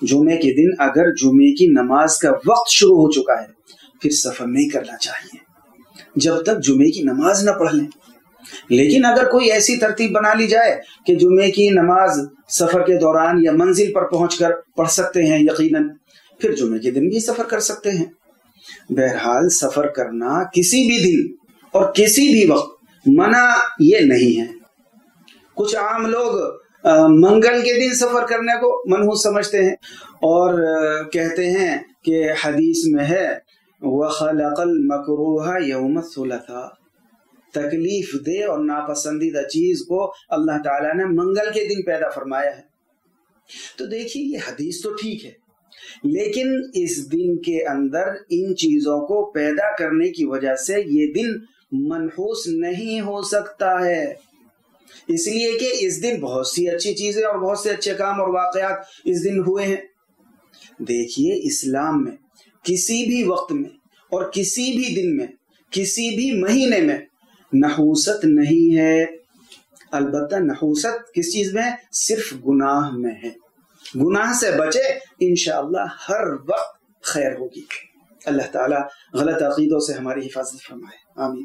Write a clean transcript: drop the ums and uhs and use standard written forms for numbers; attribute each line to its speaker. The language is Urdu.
Speaker 1: جمعے کے دن اگر جمعے کی نماز کا وقت شروع ہو چکا ہے پھر سفر نہیں کرنا چاہیے جب تک جمعے کی نماز نہ پڑھ لیں. لیکن اگر کوئی ایسی ترتیب بنا لی جائے کہ جمعے کی نماز سفر کے دوران یا منزل پر پہنچ کر پڑھ سکتے ہیں یقیناً، پھر جمعے کے دن بھی سفر کر سکتے ہیں. بہرحال سفر کرنا کسی بھی دن اور کسی بھی وقت منع یہ نہیں ہے. کچھ عام لوگ منگل کے دن سفر کرنے کو منحوس سمجھتے ہیں اور کہتے ہیں کہ حدیث میں ہے وَخَلَقَ الْمَكْرُوهَ يَوْمَ الثُّلَثَاء، تکلیف دہ اور ناپسندیدہ چیز کو اللہ تعالیٰ نے منگل کے دن پیدا فرمایا ہے. تو دیکھیے یہ حدیث تو ٹھیک ہے، لیکن اس دن کے اندر ان چیزوں کو پیدا کرنے کی وجہ سے یہ دن منحوس نہیں ہو سکتا ہے، اس لیے کہ اس دن بہت سی اچھی چیزیں اور بہت سے اچھے کام اور واقعات اس دن ہوئے ہیں. دیکھیے اسلام میں کسی بھی وقت میں اور کسی بھی دن میں کسی بھی مہینے میں نحوست نہیں ہے. البتہ نحوست کس چیز میں ہے؟ صرف گناہ میں ہے. گناہ سے بچے انشاءاللہ ہر وقت خیر ہوگی. اللہ تعالی غلط عقیدوں سے ہماری حفاظت فرمائے. آمین.